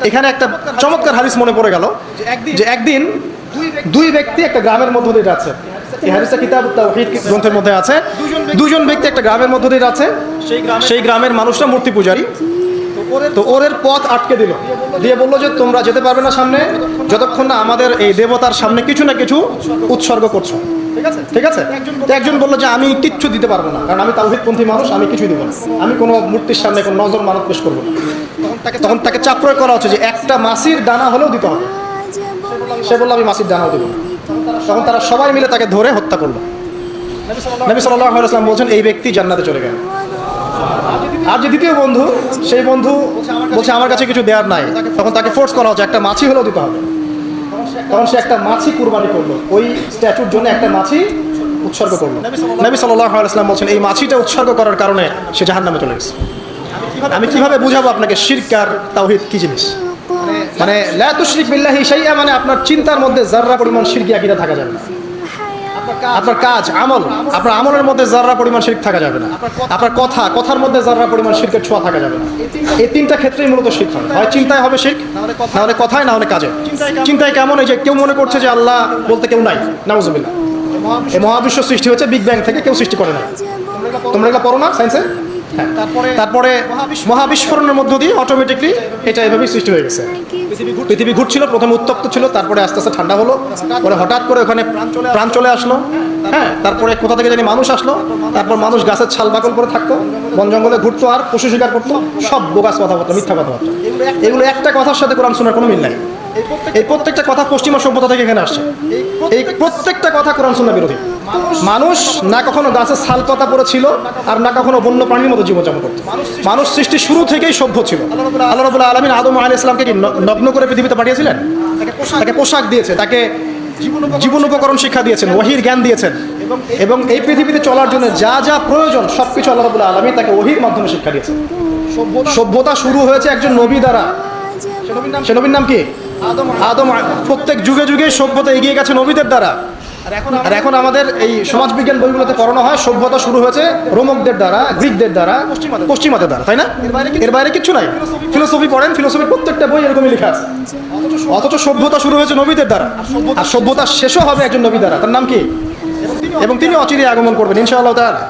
এখানে একটা চমৎকার হাদিস মনে পড়ে গেল যে একদিন দুই ব্যক্তি একটা গ্রামের মধ্য দিয়ে যাচ্ছে। এই হাদিসটা কিতাবুত তাওহীদ গ্রন্থের মধ্যে আছে। দুজন ব্যক্তি একটা গ্রামের মধ্য দিয়ে যাচ্ছে। সেই গ্রামের মানুষটা মূর্তি পূজারী। তো ওদের পথ আটকে দিল, দিয়ে বললো যে তোমরা যেতে পারবে না সামনে যতক্ষণ না আমাদের এই দেবতার সামনে কিছু না কিছু উৎসর্গ করছো। ঠিক আছে। তো একজন বললো যে আমি কিচ্ছু দিতে পারবো না, কারণ আমি তাওহীদপন্থী মানুষ, আমি কিছুই দেবো না, আমি কোনো মূর্তির সামনে কোনো নজর মানত পেশ করবো না। তখন তাকে চাপ প্রয়োগ করা হচ্ছে যে একটা মাছির দানা হলেও দিতে হবে। সে বললো আমি মাছির দানাও দেবো না। তখন তারা সবাই মিলে তাকে ধরে হত্যা করলো। নবী সাল্লাল্লাহু আলাইহি ওয়াসাল্লাম বলছেন এই ব্যক্তি জান্নাতে চলে গেল। আর যে দ্বিতীয় বন্ধু, সেই বন্ধু বলছে আমার কাছে কিছু দেওয়ার নাই, তখন তাকে ফোর্স করা হচ্ছে একটা মাছি হলেও দিতে হবে। তখন সে একটা মাছি কুরবানি করলো, ওই স্ট্যাচুর জন্য একটা মাছি উৎসর্গ করলো। নবী সাল্লাল্লাহু আলাইহি ওয়াসাল্লাম বলছেন এই মাছিটা উৎসর্গ করার কারণে সে জাহান্নামে চলে গেছে। আমি কিভাবে বুঝাবো আপনাকে শিরক আর তাওহীদ কি জিনিস? মানে লা তুশরিক বিল্লাহি শাইআ, মানে আপনার চিন্তার মধ্যে যাররা পরিমাণ শিরকি আকীদা থাকা যাবে না। আপনার কাজ আমল, আপনার আমলের মধ্যে যাররা পরিমাণ শিরক থাকা যাবে না। আপনার কথার মধ্যে যাররা পরিমাণ শিরকের ছোঁয়া থাকা যাবে না। এই তিনটা ক্ষেত্রেই মূলত শিরক হয়। হয় চিন্তায় হবে শিরক, না হলে কথায়, না হলে কাজে। চিন্তায় কেমন? এই যে কেউ মনে করছে যে আল্লাহ বলতে কেউ নাই, নাউজুবিল্লাহ। এই মহাবিশ্ব সৃষ্টি হয়েছে বিগ ব্যাং থেকে, কেউ সৃষ্টি করে না। তোমরা এগুলো পড়ো না সায়েন্সে? হ্যাঁ। তারপরে মহাবিস্ফোরণের মধ্য দিয়ে অটোমেটিকলি এটা এভাবেই সৃষ্টি হয়ে গেছে। পৃথিবী ঘুরছিল, প্রথমে উত্তপ্ত ছিল, তারপরে আস্তে আস্তে ঠান্ডা হলো, পরে হঠাৎ করে ওখানে প্রাণ চলে আসলো। হ্যাঁ। তারপরে কোথা থেকে জানি মানুষ আসলো, তারপর মানুষ গাছের ছাল বাকল করে থাকতো, বন জঙ্গলে ঘুরতো আর পশু শিকার করতো। সব বোগাস কথাবার্তা, মিথ্যা কথাবার্তা। এগুলো একটা কথার সাথে কোরআন সুন্নাহর কোনো মিল নাই। এই প্রত্যেকটা কথা পশ্চিমা সভ্যতা থেকে এখানে আসছে। এই প্রত্যেকটা কথা কোরআন সুন্নাহ বিরোধী। মানুষ না কখনো গাছের ছাল পাতা পড়েছিল, আর না কখনো বন্য প্রাণীর মতো জীবনযাপন করতো। মানুষ সৃষ্টি শুরু থেকেই সভ্য ছিল। আল্লাহ রাব্বুল আলামিন আদম আলাইহিস সালামকে কি নগ্ন করে পৃথিবীতে পাঠিয়েছিলেন? তাকে পোশাক দিয়েছে, তাকে জীবন উপকরণ শিক্ষা দিয়েছেন, ওহীর জ্ঞান দিয়েছেন, এবং এই পৃথিবীতে চলার জন্য যা যা প্রয়োজন সবকিছু আল্লাহ রাব্বুল আলামিন তাকে ওহীর মাধ্যমে শিক্ষা দিয়েছেন। সভ্যতা শুরু হয়েছে একজন নবী দ্বারা। সে নবীর নাম কি? আদম। প্রত্যেক যুগে যুগে সভ্যতা এগিয়ে গেছে নবীদের দ্বারা। আর এখন আমাদের এই সমাজবিজ্ঞান বইগুলোতে পড়ানো হয় সভ্যতা শুরু হয়েছে রোমকদের দ্বারা, গ্রিকদের দ্বারা, পশ্চিমাদের দ্বারা, তাই না? এর বাইরে কিচ্ছু নাই। ফিলোসফি পড়েন, ফিলোসফির প্রত্যেকটা বই এরকমই লেখা আছে। অথচ সভ্যতা শুরু হয়েছে নবীদের দ্বারা, আর সভ্যতা শেষও হবে একজন নবী দ্বারা। তার নাম কি? এবং তিনি অচিরে আগমন করবেন ইনশাআল্লাহ তাআলা।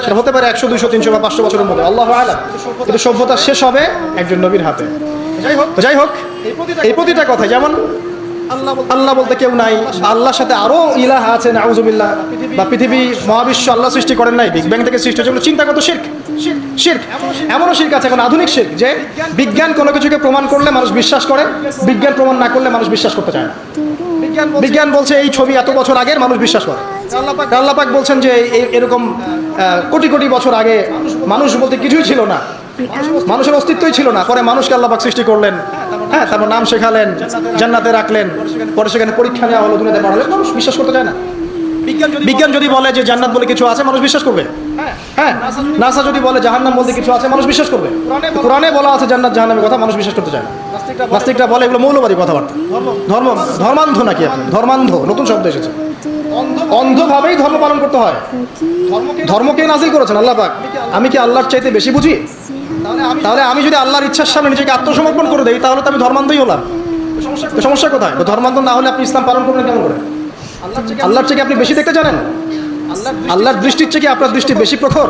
সেটা হতে পারে 100, 200, 300 বা 500 বছরের মধ্যে, আল্লাহু আ'লাম। কিন্তু সভ্যতা শেষ হবে একজন নবীর হাতে। যাই হোক, এই প্রতিটা কথা, যেমন আল্লাহ বলতে কেউ নাই, আল্লাহর সাথে আরো ইলাহ আছে নাউজুবিল্লাহ, বা পৃথিবী মহাবিশ্ব আল্লাহ সৃষ্টি করেন নাই, বিগ ব্যাং থেকে সৃষ্টি হয়েছে, চিন্তাগত শিরক। এমনও শিরক আছে, এখন আধুনিক শিরক, যে বিজ্ঞান কোনো কিছুকে প্রমাণ করলে মানুষ বিশ্বাস করে, বিজ্ঞান প্রমাণ না করলে মানুষ বিশ্বাস করতে চায় না। বিজ্ঞান বলছে এই ছবি এত বছর আগের, মানুষ বিশ্বাস করে। আল্লাহ পাক বলছেন যে এরকম কোটি কোটি বছর আগে মানুষ বলতে কিছুই ছিল না, মানুষের অস্তিত্বই ছিল না, পরে মানুষকে আল্লাহ পাক সৃষ্টি করলেন। হ্যাঁ। তারপর নাম শেখালেন, জান্নাতে রাখলেন, পরে সেখানে পরীক্ষা নেওয়া হলো, দুনিয়াতে পাঠালেন, মানুষ বিশ্বাস করতে চায় না। বিজ্ঞান যদি বলে যে জান্নাত বলে কিছু আছে, মানুষ বিশ্বাস করবে। হ্যাঁ। নাসা যদি বলে জাহান্নাম বলতে কিছু আছে, মানুষ বিশ্বাস করবে। কোরআনে বলা আছে জান্নাত জাহান্নামের কথা, মানুষ বিশ্বাস করতে চায় না। নাস্তিকরা বলে এগুলো মৌলবাদী কথাবার্তা। ধর্মান্ধ নাকি আপনি? ধর্মান্ধ নতুন শব্দ এসেছে। অন্ধভাবেই ধর্ম পালন করতে হয়। ধর্মকে নাজিল করেছেন আল্লাহ পাক। আমি কি আল্লাহর চাইতে বেশি বুঝি? তাহলে আমি যদি আল্লাহর ইচ্ছার সামনে নিজেকে আত্মসমর্পণ করে দেই, তাহলে তো আমি ধর্মান্ধই হলাম। সমস্যা কোথায়? তো ধর্মান্ধ না হলে আপনি ইসলাম পালন করবেন কেমন করে? আল্লাহর চেয়ে আপনি বেশি দেখতে জানেন? আল্লাহর দৃষ্টির চেয়ে আপনার দৃষ্টি বেশি প্রখর?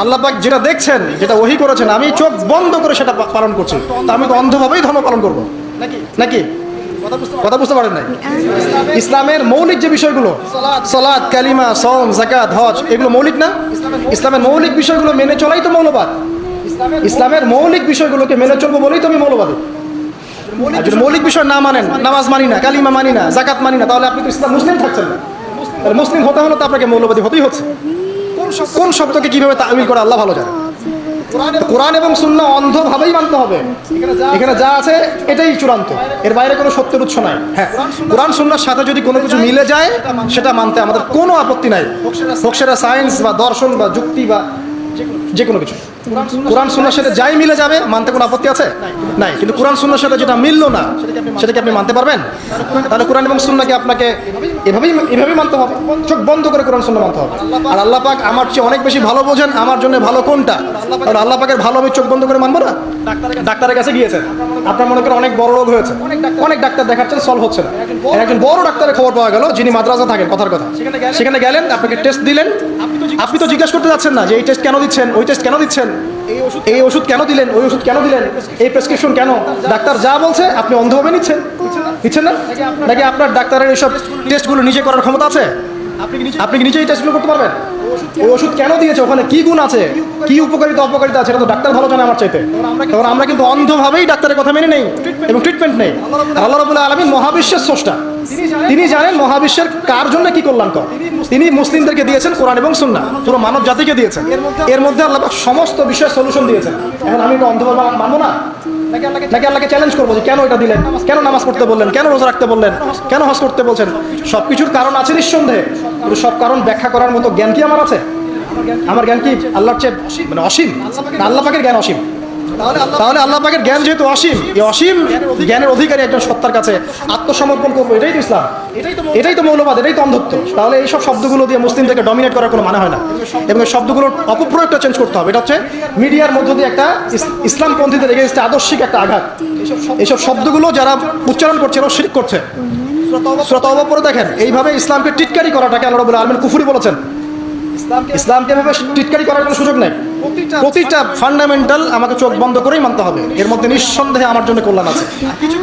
আল্লাহ পাক যেটা দেখছেন, যেটা ওহী করেছেন, আমি চোখ বন্ধ করে সেটা পালন করছি, তা আমি তো অন্ধভাবেই ধর্ম পালন করবো নাকি? কথা বুঝতে পারেন নাই? ইসলামের মৌলিক যে বিষয়গুলো, সালাত, কালিমা, সওম, যাকাত, হজ, এগুলো মৌলিক না? ইসলামের মৌলিক বিষয়গুলো মেনে চলাই তো মৌলবাদ। ইসলামের মৌলিক বিষয়গুলোকে মেনে চলবো বলেই তো আমি মৌলবাদী। যদি মৌলিক বিষয় না মানেন, নামাজ মানি না, কালিমা মানি না, যাকাত মানি না, তাহলে আপনি তো ইসলাম মুসলিম থাকছেন না। তাহলে মুসলিম হতে হলে তো আপনাকে মৌলবাদী হতেই হচ্ছে। কোন শব্দকে কিভাবে তা'উইল করে আল্লাহ ভালো জানেন। কোরআন এবং সুন্নাহ অন্ধভাবেই মানতে হবে। এখানে যা আছে এটাই চূড়ান্ত, এর বাইরে কোনো সত্যের উৎস নাই। হ্যাঁ, কোরআন সুন্নাহর সাথে যদি কোনো কিছু মিলে যায়, সেটা মানতে আমাদের কোনো আপত্তি নাই, হোক সেটা সায়েন্স বা দর্শন বা যুক্তি বা যে কোনো কিছু। কোরআন সুন্নাহর সাথে যাই মিলে যাবে মানতে কোনো আপত্তি আছে? নাই। কিন্তু কোরআন সুন্নাহর সাথে যেটা মিললো না সেটা কি আপনি মানতে পারবেন? তাহলে কোরআন এবং সুন্নাহকে আপনাকে এভাবেই মানতে হবে, চোখ বন্ধ করে কোরআন সুন্নাহ মানতে হবে। আর আল্লাহ পাক আমার চেয়ে অনেক বেশি ভালো বোঝেন আমার জন্য ভালো কোনটা। আর আল্লাহ পাকের ভালো আমি চোখ বন্ধ করে মানবো না? ডাক্তারের কাছে গিয়েছেন, আপনার মনে করেন অনেক বড় রোগ হয়েছে, অনেক ডাক্তার দেখাচ্ছেন, সলভ হচ্ছে না। একজন বড় ডাক্তারের খবর পাওয়া গেল যিনি মাদ্রাসা থাকেন, কথার কথা, সেখানে গেলেন, আপনাকে টেস্ট দিলেন। আপনি তো জিজ্ঞাসা করতে যাচ্ছেন না যে এই টেস্ট কেন দিচ্ছেন, ওই টেস্ট কেন দিচ্ছেন, এই ওষুধ কেন দিলেন, ওই ওষুধ কেন দিলেন, এই প্রেসক্রিপশন কেন? ডাক্তার যা বলছে আপনি অন্ধভাবে নিচ্ছেন না? নাকি আপনার ডাক্তারের এইসব টেস্টগুলো নিজে করার ক্ষমতা আছে? আপনি কি নিজেই টেস্টগুলো করতে পারবেন? ওই ওষুধ কেন দিয়েছে, ওখানে কি গুণ আছে, কি উপকারিতা অপকারিতা আছে, এটা তো ডাক্তার ভালো জানে আমার চাইতে। তখন আমরা কিন্তু অন্ধভাবেই ডাক্তারের কথা মেনে নেই এবং ট্রিটমেন্ট নেই। আল্লাহ রাব্বুল আলামিন মহাবিশ্বের স্রষ্টা, তিনি জানেন মহাবিশ্বের কার জন্য কি কল্যাণকর। তিনি মুসলিমদেরকে দিয়েছেন কোরআন এবং সুন্নাহ, পুরো মানব জাতিকে দিয়েছেন। এর মধ্যে আল্লাহ পাক সমস্ত বিষয়ের সলিউশন দিয়েছেন। এখন আমি এটা অন্ধভাবে মানবো না? নাকি আল্লাহকে চ্যালেঞ্জ করবো যে কেন এটা দিলেন, কেন নামাজ পড়তে বললেন, কেন রোজা রাখতে বললেন, কেন হজ করতে বলছেন? সবকিছুর কারণ আছে নিঃসন্দেহে, কিন্তু সব কারণ ব্যাখ্যা করার মতো জ্ঞান কি আমার আছে? আমার জ্ঞান কি আল্লাহর চেয়ে মানে অসীম? না, আল্লাহ পাকের জ্ঞান অসীম। তাহলে আল্লাহ পাকের জ্ঞান যেহেতু অসীম, এই অসীম জ্ঞানের অধিকারী একজন সত্তার কাছে আত্মসমর্পণ করবো, এটাই তো ইসলাম, এটাই তো মৌলবাদ, এটাই তো অন্ধত্ব। তাহলে এইসব শব্দগুলো দিয়ে মুসলিমদেরকে ডমিনেট করার কোনো মানে হয় না, এবং এই শব্দগুলোর অপপ্রয়োগটা চেঞ্জ করতে হবে। এটা হচ্ছে মিডিয়ার মধ্য দিয়ে একটা ইসলামপন্থীদের এগেইনস্টে আদর্শিক একটা আঘাত। এইসব শব্দগুলো যারা উচ্চারণ করছে এরা শিরক করছে। সূরা তাওবা পড়ে দেখেন, এইভাবে ইসলামকে টিটকারি করাটাকে আল্লাহ রাব্বুল আলামিন কুফরি বলেছেন। ইসলামকে এভাবে টিটকারি করার কোনো সুযোগ নেই। প্রতিটা ফান্ডামেন্টাল আমাকে চোখ বন্ধ করেই মানতে হবে। এর মধ্যে নিঃসন্দেহে আমার জন্য কল্যাণ আছে।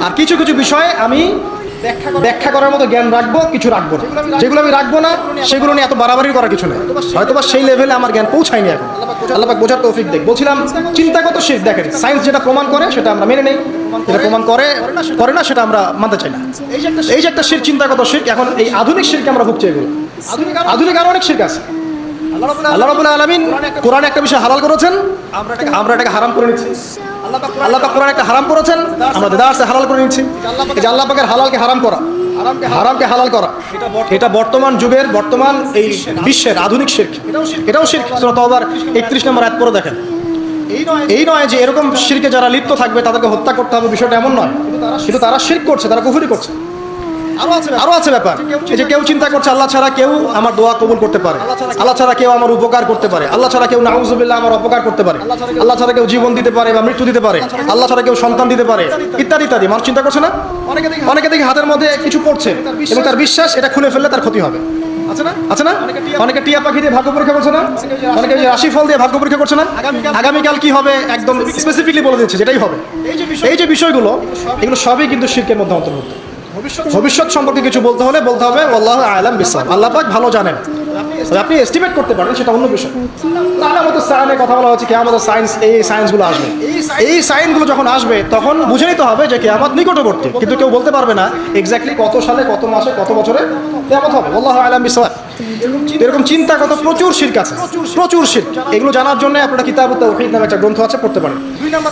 আর কিছু কিছু বিষয়ে আমি ব্যাখ্যা করার মতো জ্ঞান রাখবো, কিছু রাখবো না। যেগুলো আমি রাখবো না সেগুলো নিয়ে এত বাড়াবাড়ি করার কিছু নেই। হয়তোবা সেই লেভেলে আমার জ্ঞান পৌঁছায়নি এখন। আল্লাহ পাক বোঝার তৌফিক দেখ। বলছিলাম চিন্তাগত শিরক, দেখেন সায়েন্স যেটা প্রমাণ করে সেটা আমরা মেনে নেই, যেটা প্রমাণ করে না সেটা আমরা মানতে চাই না। এই যে একটা শিরক, চিন্তাগত শিরক, এখন এই আধুনিক শিরকে আমরা ভুগছি। এগুলো আধুনিক আরো অনেক শিরক আছে। আল্লাহ রাব্বুল আলামিন কোরআনে একটা বিষয় হালাল করেছেন, আমরা এটাকে হারাম করে নিচ্ছি। আল্লাহ পাক কোরআনে একটা হারাম করেছেন, আমরা দার্সে হালাল করে নিচ্ছি। এই যে আল্লাহ পাকের হালালকে হারাম করা, হারামকে হালাল করা, এটা বর্তমান যুগের, বর্তমান এই বিশ্বের আধুনিক শিরক। এটাও শিরক। সূরা তাওবার 31 নম্বর আয়াত পড়ে দেখেন। এই নয় যে এরকম শিরকে যারা লিপ্ত থাকবে তাদেরকে হত্যা করতে হবে, বিষয়টা এমন নয়। কিন্তু তারা শিরক করছে, তারা কুফরি করছে। আরো আছে ব্যাপার, এই যে কেউ চিন্তা করছে আল্লাহ ছাড়া কেউ আমার দোয়া কবুল করতে পারে, আল্লাহ ছাড়া কেউ আমার উপকার করতে পারে, আল্লাহ ছাড়া কেউ নাউজুবিল্লাহ আমার অপকার করতে পারে, আল্লাহ ছাড়া কেউ জীবন দিতে পারে বা মৃত্যু দিতে পারে, আল্লাহ ছাড়া কেউ সন্তান দিতে পারে, ইত্যাদি ইত্যাদি। মানুষ চিন্তা করছে না? অনেকে দেখি হাতের মধ্যে কিছু পড়ছে এবং তার বিশ্বাস এটা খুলে ফেললে তার ক্ষতি হবে। আছে না? অনেকে টিয়া পাখি দিয়ে ভাগ্য পরীক্ষা করছে না? অনেকে রাশিফল দিয়ে ভাগ্য পরীক্ষা করছে না? আগামীকাল কি হবে একদম স্পেসিফিকলি বলে দিচ্ছে যেটাই হবে। এই যে বিষয়গুলো, এগুলো সবই কিন্তু শিরকের মধ্যে অন্তর্ভুক্ত। ভবিষ্যৎ সম্পর্কে কিছু বলতে হলে বলতে হবে আল্লাহু আ'লাম বিসসাওয়াব, আল্লাহ পাক ভালো জানেন। আপনি এস্টিমেট করতে পারেন সেটা অন্য বিষয়। আলামতুস সায়ানে কথা বলা হচ্ছে কিয়ামতের সায়েন্স, এই সায়েন্সগুলো আসবে। এই সাইনগুলো যখন আসবে তখন বুঝে নিতে হবে যে কিয়ামত নিকটবর্তী, কিন্তু কেউ বলতে পারবে না এক্স্যাক্টলি কত সালে, কত মাসে, কত বছরে কিয়ামত হবে। আল্লাহু আ'লাম বিসসাওয়াব। এরকম চিন্তাগত প্রচুর শিরক আছে, প্রচুর শিরক। এগুলো জানার জন্য আপনারা কিতাবুত তাওহীদ নামে একটা গ্রন্থ আছে, পড়তে পারেন।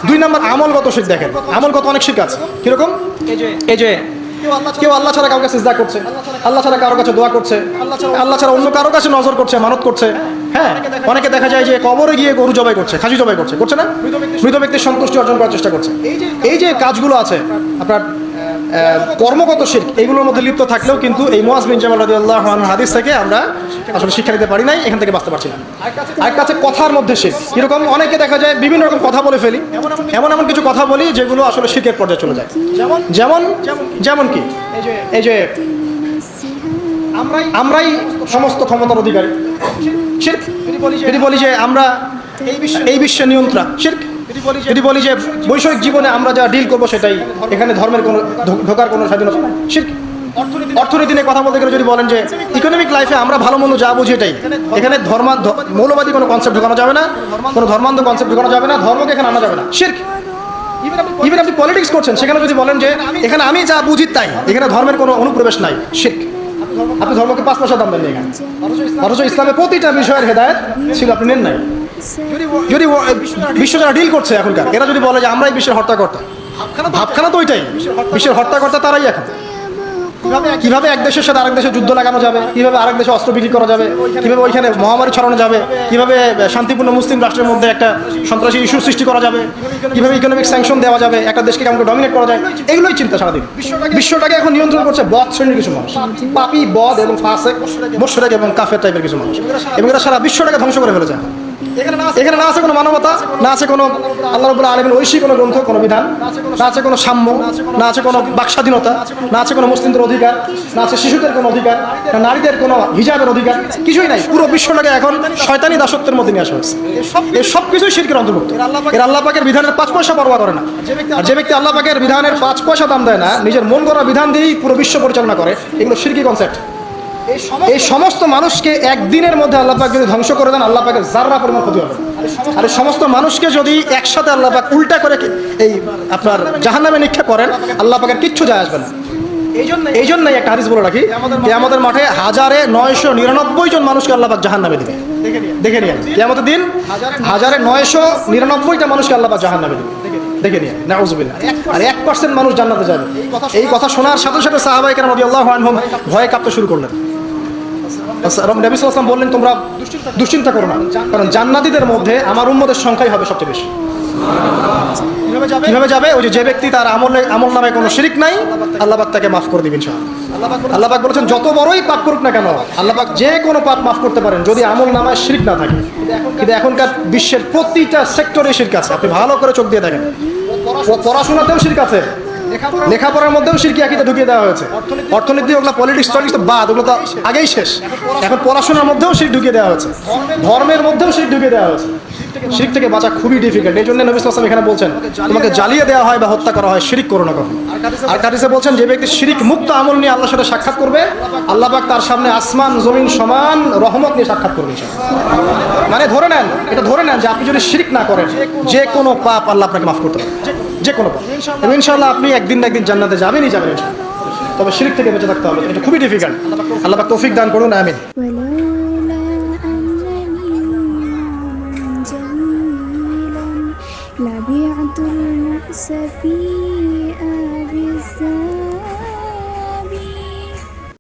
2 নম্বর আমলগত শিরক। দেখেন আমলগত অনেক শিরক আছে। কিরকম? এই যে কেউ আল্লাহ ছাড়া কাউকে সিজদা করছে, আল্লাহ ছাড়া কারোর কাছে দোয়া করছে, আল্লাহ ছাড়া অন্য কারোর কাছে নজর করছে, মানত করছে। হ্যাঁ, অনেকে দেখা যায় যে কবরে গিয়ে গরু জবাই করছে, খাসি জবাই করছে না? মৃত ব্যক্তির সন্তুষ্টি অর্জন করার চেষ্টা করছে। এই যে কাজগুলো আছে আপনার কর্মগত শিরক, এইগুলোর মধ্যে লিপ্ত থাকলেও কিন্তু এই মুআয বিন জাবাল রাদিয়াল্লাহু আনহু হাদিস থেকে আমরা আসলে শিক্ষা নিতে পারি নাই, এখান থেকে বাঁচতে পারছি না। আর কাছে কথার মধ্যে শিরক। এরকম অনেকে দেখা যায় বিভিন্ন রকম কথা বলে ফেলি, এমন কিছু কথা বলি যেগুলো আসলে শিরকের পর্যায়ে চলে যায়। যেমন কি এই যে আমরাই সমস্ত ক্ষমতার অধিকারী, শিরক। যদি বলি যে আমরা এই বিশ্বের নিয়ন্ত্রণ, শিরক। যদি বলি যে বৈষয়িক জীবনে আমরা যা ডিল করবো সেটাই, এখানে ধর্মের কোনো ঢোকার কোনো স্বাধীনতা নেই, শিরক। অর্থনীতি নিয়ে কথা বলতে গেলে যদি বলেন যে ইকোনমিক লাইফে আমরা ভালো মন্দ যা বুঝি এটাই, এখানে মৌলবাদী কোনো কনসেপ্ট ঢোকানো যাবে না, কোনো ধর্মান্ধ কনসেপ্ট ঢোকানো যাবে না, ধর্মকে এখানে আনা যাবে না, শিরক। ইভেন আপনি পলিটিক্স করছেন, সেখানে যদি বলেন যে এখানে আমি যা বুঝি তাই, এখানে ধর্মের কোনো অনুপ্রবেশ নাই, শিরক। আপনি ধর্মকে 5 পয়সা দাম দেন এখানে, অথচ ইসলামে প্রতিটা বিষয়ের হেদায়েত ছিল, আপনি নেন নাই। যদি বিশ্ব যারা ডিল করছে এখনকার, এরা যদি বলে যে আমরাই বিশ্বের হর্তাকর্তা, ভাবখানা তো ওইটাই, বিশ্বের হর্তাকর্তা তারাই এখন। কিভাবে এক দেশের সাথে আরেক দেশে যুদ্ধ লাগানো যাবে, কিভাবে আরেক দেশে অস্ত্র বিক্রি করা যাবে, কিভাবে ওইখানে মহামারী ছড়ানো যাবে, কিভাবে শান্তিপূর্ণ মুসলিম রাষ্ট্রের মধ্যে একটা সন্ত্রাসী ইস্যু সৃষ্টি করা যাবে, কিভাবে ইকোনমিক স্যাংশন দেওয়া যাবে, একটা দেশকে কেমন ডমিনেট করা যায়, এগুলোই চিন্তা সারাদিন। বিশ্বটাকে এখন নিয়ন্ত্রণ করছে বদ শ্রেণীর কিছু মানুষ, পাপী, বদ এবং ফাসেক, মোশরেক এবং কাফের টাইপের কিছু মানুষ, এবং এরা সারা বিশ্বটাকে ধ্বংস করে ফেলেছে। এখানে না আছে কোনো মানবতা, না আছে কোনো আল্লাহ রাব্বুল আলামিনের ঐশী কোনো গ্রন্থ, কোনো বিধান, না আছে কোনো সাম্য, না আছে কোনো বাকস্বাধীনতা, না আছে কোনো মুসলিমদের অধিকার, না আছে শিশুদের কোনো অধিকার, না নারীদের কোনো হিজাবের অধিকার, কিছুই নাই। পুরো বিশ্বটাকে এখন শয়তানি দাসত্বের মধ্যে নিয়ে আসা হয়েছে। এই সব কিছুই শিরকের অন্তর্ভুক্ত। এর আল্লাহ পাকের বিধানের 5 পয়সা পরোয়া করে না। আর যে ব্যক্তি আল্লাহ পাকের বিধানের 5 পয়সা দাম দেয় না, নিজের মন গড়া বিধান দিয়েই পুরো বিশ্ব পরিচালনা করে, এগুলো শিরকি কনসেপ্ট। এই সমস্ত মানুষকে একদিনের মধ্যে আল্লাহ পাক যদি ধ্বংস করে দেন, আল্লাহ পাকের জাররা পরিমাণ ক্ষতি হবে। আর এই সমস্ত মানুষকে যদি একসাথে আল্লাহ পাক উল্টা করে এই আপনার জাহান্নামে নিক্ষেপ করেন, আল্লাহ পাকের কিচ্ছু যায় আসবে না। এই জন্যই একটা হাদিস বলে রাখি, কিয়ামতের মাঠে 1999 জন মানুষকে আল্লাহ পাক জাহান্নামে দিবে। দেখে নিন, কিয়ামতের দিন 1999টা মানুষকে আল্লাহ পাক জাহান্নামে দিবে। দেখে নিন, নাউযুবিল্লাহ। আর 1% মানুষ জান্নাতে যাবে। এই কথা শোনার সাথে সাথে সাহাবায়ে কেরাম রাদিয়াল্লাহু আনহুম ভয়ে কাঁপতে শুরু করলেন। নবী সাল্লাল্লাহু আলাইহি ওয়াসাল্লাম বললেন, তোমরা দুশ্চিন্তা করো না, কারণ জান্নাতীদের মধ্যে আমার উম্মতের সংখ্যাই হবে সবচেয়ে বেশি। কিভাবে যাবে? ওই যে ব্যক্তি তার আমল নামে কোনো শিরক নাই, আল্লাহ পাক তাকে মাফ করে দিবেন ইনশাআল্লাহ। আল্লাহ পাক বলেছেন, যত বড়ই পাপ করুক না কেন, আল্লাহ পাক যে কোনো পাপ মাফ করতে পারেন যদি আমল নামায় শিরক না থাকে। কিন্তু এখনকার বিশ্বের প্রতিটা সেক্টরে শিরক আছে। আপনি ভালো করে চোখ দিয়ে দেখেন, পড়াশোনাতেও শিরক আছে, লেখাপড়ার মধ্যেও শিরকি আকীদা ঢুকিয়ে দেওয়া হয়েছে। অর্থনীতি, ওগুলো পলিটিক্স তো বাদ, ওগুলো তো আগেই শেষ। এখন পড়াশোনার মধ্যেও শিরক ঢুকিয়ে দেওয়া হয়েছে, ধর্মের মধ্যেও শিরক ঢুকিয়ে দেওয়া হয়েছে। শিরক থেকে বাঁচা খুবই ডিফিকাল্ট। এই জন্য নবী সাল্লাল্লাহু আলাইহি ওয়াসাল্লাম এখানে বলছেন, তোমাকে জ্বালিয়ে দেওয়া হয় বা হত্যা করা হয়, শিরক করো না কখনো। আর হাদিসে বলছেন, যে ব্যক্তি শিরক মুক্ত আমল নিয়ে আল্লাহর সাথে সাক্ষাৎ করবে, আল্লাহ পাক তার সামনে আসমান জমিন সমান রহমত নিয়ে সাক্ষাৎ করবে ইনশাআল্লাহ। মানে ধরে নেন যে আপনি যদি শিরক না করেন, যে কোনো পাপ আল্লাহ আপনাকে মাফ করতে পারে, যে কোনো পাপ। এবং ইনশাআল্লাহ আপনি একদিন না একদিন জান্নাতে যাবেনই ইনশাআল্লাহ। তবে শিরক থেকে বেঁচে থাকতে হবে, এটা খুবই ডিফিকাল্ট। আল্লাহ পাক তৌফিক দান করুন, আমিন। لبعت الرأس في